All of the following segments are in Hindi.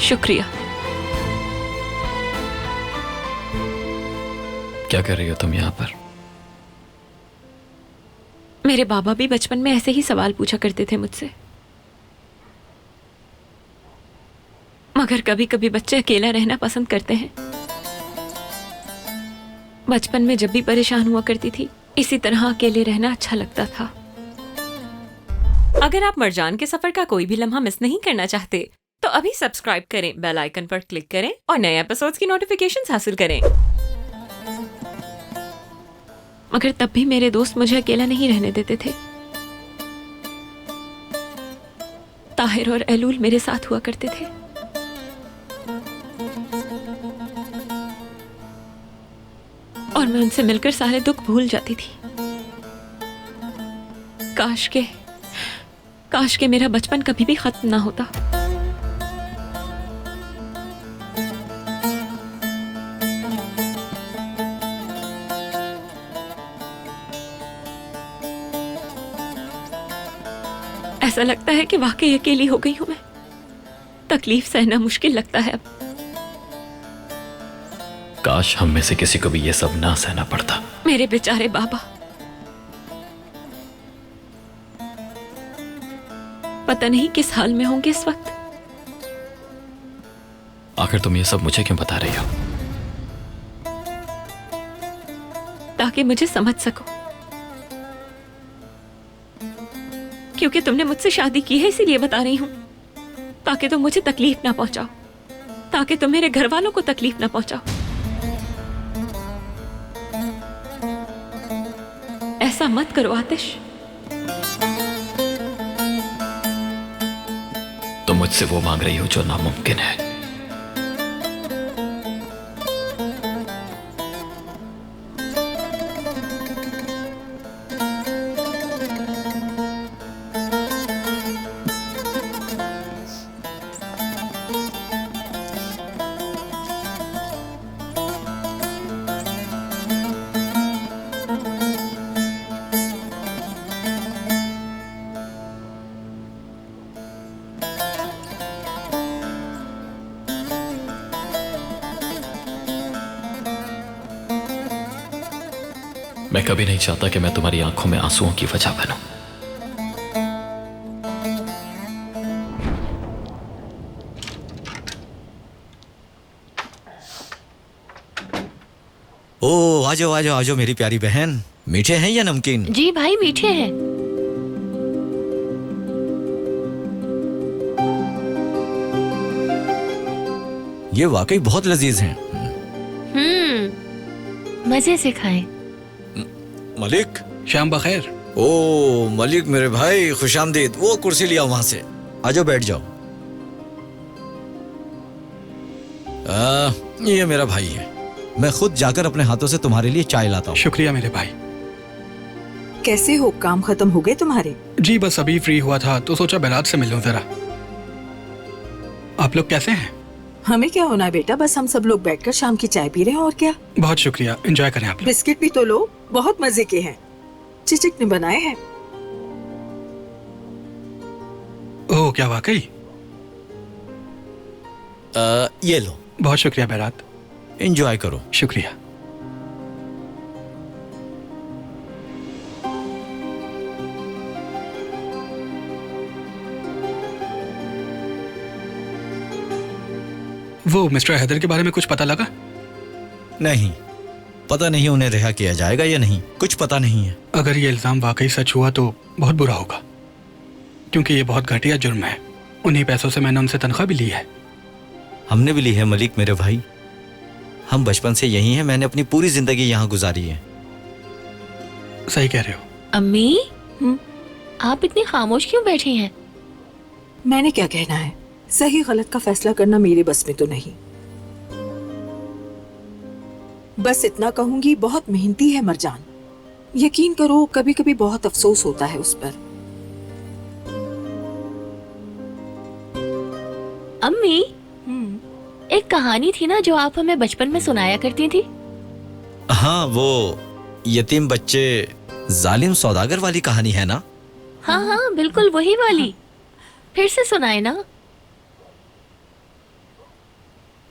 शुक्रिया। क्या कर रही हो तुम यहाँ पर? मेरे बाबा भी बचपन में ऐसे ही सवाल पूछा करते थे मुझसे, मगर कभी कभी बच्चे अकेला रहना पसंद करते हैं। बचपन में जब भी परेशान हुआ करती थी, इसी तरह अकेले रहना अच्छा लगता था। अगर आप मरजान के सफर का कोई भी लम्हा मिस नहीं करना चाहते तो अभी सब्सक्राइब करें, बेल आइकन पर क्लिक करें और नए एपिसोड्स की नोटिफिकेशंस हासिल करें। मगर तब भी मेरे दोस्त मुझे अकेला नहीं रहने देते थे। ताहिर और एलूल मेरे साथ हुआ करते थे। और मैं उनसे मिलकर सारे दुख भूल जाती थी। काश के मेरा बचपन कभी भी खत्म ना होता। ऐसा लगता है कि वाकई अकेली हो गई हूं मैं। तकलीफ सहना मुश्किल लगता है अब। काश हम में से किसी को भी ये सब ना सहना पड़ता। मेरे बेचारे बाबा, पता नहीं किस हाल में होंगे इस वक्त। आखिर तुम ये सब मुझे क्यों बता रही हो? ताकि मुझे समझ सको। क्योंकि तुमने मुझसे शादी की है, इसीलिए बता रही हूं। ताकि तुम मुझे तकलीफ ना पहुंचाओ, ताकि तुम मेरे घर वालों को तकलीफ ना पहुंचाओ। ऐसा मत करो आतिश। तुम मुझसे वो मांग रही हो जो नामुमकिन है। मैं कभी नहीं चाहता कि मैं तुम्हारी आंखों में आंसुओं की वजह बनूं। ओ आ जाओ मेरी प्यारी बहन। मीठे हैं या नमकीन? जी भाई, मीठे हैं। ये वाकई बहुत लजीज हैं। मजे से खाएं। मलिक, शाम बखैर। ओ मलिक मेरे भाई, खुशामदीद। वो कुर्सी लिया वहां से। आ जाओ, बैठ जाओ। ये मेरा भाई है। मैं खुद जाकर अपने हाथों से तुम्हारे लिए चाय लाता हूँ। शुक्रिया मेरे भाई। कैसे हो, काम खत्म हो गए तुम्हारे? जी बस अभी फ्री हुआ था तो सोचा बेलात से मिल लूं जरा। आप लोग कैसे हैं? हमें क्या होना है बेटा, बस हम सब लोग बैठकर शाम की चाय पी रहे हैं और क्या। बहुत शुक्रिया, एंजॉय करें आप लोग। बिस्किट भी तो लो, बहुत मजे के हैं। चिचिक ने बनाए हैं। ओह क्या वाकई? ये लो। बहुत शुक्रिया बेलात। एंजॉय करो। शुक्रिया। वो मिस्टर हैदर के बारे में कुछ पता लगा? नहीं, पता नहीं उन्हें रिहा किया जाएगा या नहीं, कुछ पता नहीं है। अगर ये इल्जाम वाकई सच हुआ तो बहुत बुरा होगा, क्योंकि ये बहुत घटिया जुर्म है। उन्हीं पैसों से मैंने उनसे तनख्वाह भी ली है। हमने भी ली है मलिक मेरे भाई। हम बचपन से यही हैं। मैंने अपनी पूरी जिंदगी यहाँ गुजारी है। सही कह रहे हो। अम्मी, आप इतनी खामोश क्यों बैठी हैं? मैंने क्या कहना है, सही गलत का फैसला करना मेरे बस में तो नहीं। बस इतना कहूंगी, बहुत मेहनती है मरजान। यकीन करो, कभी कभी बहुत अफसोस होता है उस पर। अम्मी, एक कहानी थी ना जो आप हमें बचपन में सुनाया करती थी। हाँ, वो यतीम बच्चे जालिम सौदागर वाली कहानी है ना? हाँ हाँ बिल्कुल वही वाली। फिर से सुनाए ना।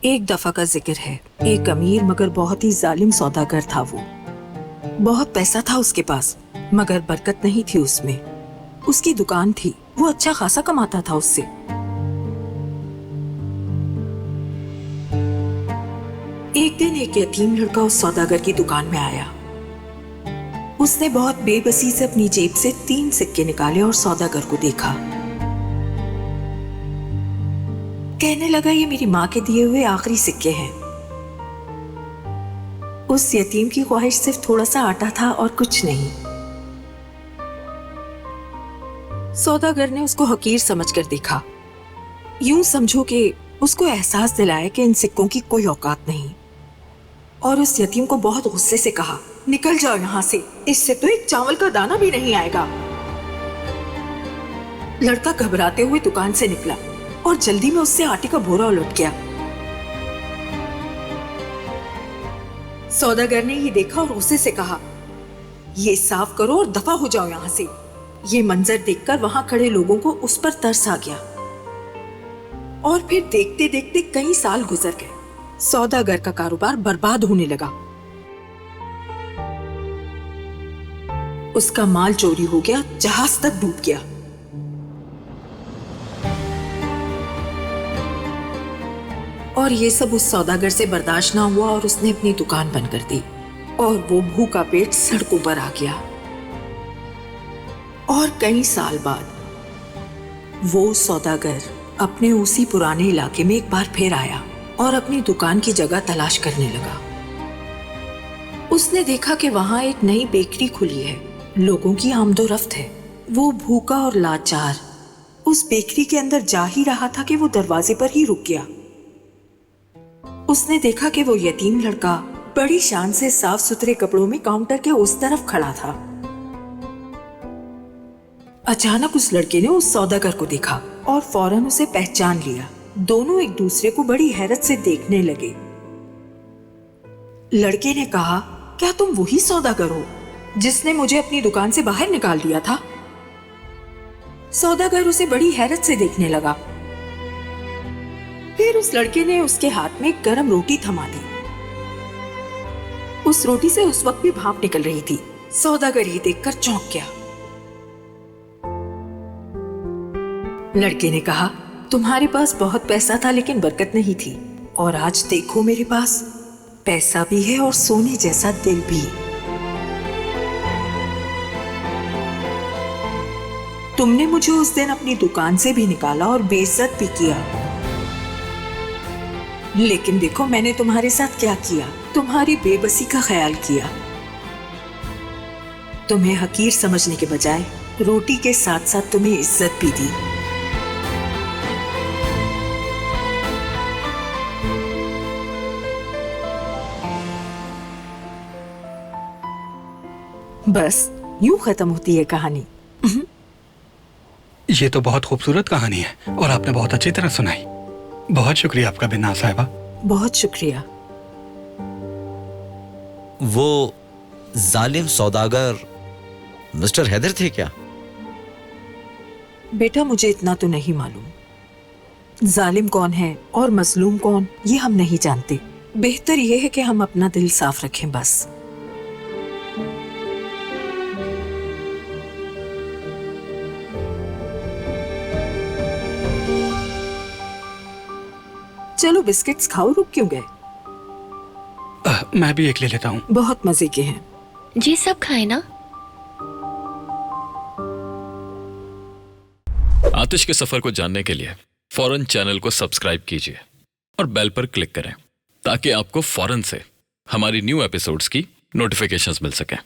एक दफा का जिक्र है, एक अमीर मगर बहुत ही जालिम सौदागर था वो। बहुत पैसा था उसके पास, मगर बरकत नहीं थी उसमें। उसकी दुकान थी, वो अच्छा खासा कमाता था उससे। एक दिन एक यतीम लड़का उस सौदागर की दुकान में आया। उसने बहुत बेबसी से अपनी जेब से 3 सिक्के निकाले और सौदागर को देखा। कहने लगा, ये मेरी माँ के दिए हुए आखिरी सिक्के हैं। उस यतीम की ख्वाहिश सिर्फ थोड़ा सा आटा था और कुछ नहीं। सौदागर ने उसको हकीर समझकर देखा। यूं समझो कि उसको एहसास दिलाया कि इन सिक्कों की कोई औकात नहीं, और उस यतीम को बहुत गुस्से से कहा, निकल जाओ यहाँ से, इससे तो एक चावल का दाना भी नहीं आएगा। लड़का घबराते हुए दुकान से निकला और जल्दी में उससे आटे का बोरा उलट गया। सौदागर ने ये देखा और गुस्से से कहा, ये साफ करो और दफा हो जाओ यहाँ से। ये मंजर देखकर वहां खड़े लोगों को उस पर तरस आ गया, और फिर देखते देखते कई साल गुजर गए। सौदागर का कारोबार बर्बाद होने लगा। उसका माल चोरी हो गया, जहाज तक डूब गया। और ये सब उस सौदागर से बर्दाश्त ना हुआ और उसने अपनी दुकान बंद कर दी, और वो भूखा पेट सड़कों पर आ गया। और कई साल बाद वो सौदागर अपने उसी पुराने इलाके में एक बार फिर आया और अपनी दुकान की जगह तलाश करने लगा। उसने देखा कि वहां एक नई बेकरी खुली है, लोगों की आमदोरफ्त है। वो भूखा और लाचार उस बेकरी के अंदर जा ही रहा था कि वो दरवाजे पर ही रुक गया। उसने देखा कि वो यतीम लड़का बड़ी शान से साफ सुथरे कपड़ों में काउंटर के उस तरफ खड़ा था। अचानक उस लड़के ने उस सौदागर को देखा और फौरन उसे पहचान लिया। दोनों एक दूसरे को बड़ी हैरत से देखने लगे। लड़के ने कहा, क्या तुम वही सौदागर हो जिसने मुझे अपनी दुकान से बाहर निकाल दिया था? सौदागर उसे बड़ी हैरत से देखने लगा। फिर उस लड़के ने उसके हाथ में गरम रोटी थमा दी। उस रोटी से उस वक्त भी भाप निकल रही थी। सौदागर ये देखकर चौंक गया। लड़के ने कहा, तुम्हारे पास बहुत पैसा था लेकिन बरकत नहीं थी, और आज देखो मेरे पास पैसा भी है और सोने जैसा दिल भी। तुमने मुझे उस दिन अपनी दुकान से भी निकाला और बेइज्जत भी किया, लेकिन देखो मैंने तुम्हारे साथ क्या किया। तुम्हारी बेबसी का ख्याल किया। तुम्हें हकीर समझने के बजाय रोटी के साथ साथ तुम्हें इज्जत भी दी। बस यूं खत्म होती है कहानी। ये तो बहुत खूबसूरत कहानी है और आपने बहुत अच्छी तरह सुनाई। बहुत शुक्रिया आपका बिन्ना साहिबा। बहुत शुक्रिया। वो जालिम सौदागर मिस्टर हैदर थे क्या? बेटा मुझे इतना तो नहीं मालूम। जालिम कौन है और मजलूम कौन, ये हम नहीं जानते। बेहतर ये है कि हम अपना दिल साफ रखें बस। चलो बिस्किट्स खाओ, रुक क्यों गए? मैं भी एक ले लेता हूँ। बहुत मजे के हैं। जी सब खाए ना। आतिश के सफर को जानने के लिए फौरन चैनल को सब्सक्राइब कीजिए और बेल पर क्लिक करें ताकि आपको फौरन से हमारी न्यू एपिसोड्स की नोटिफिकेशंस मिल सकें।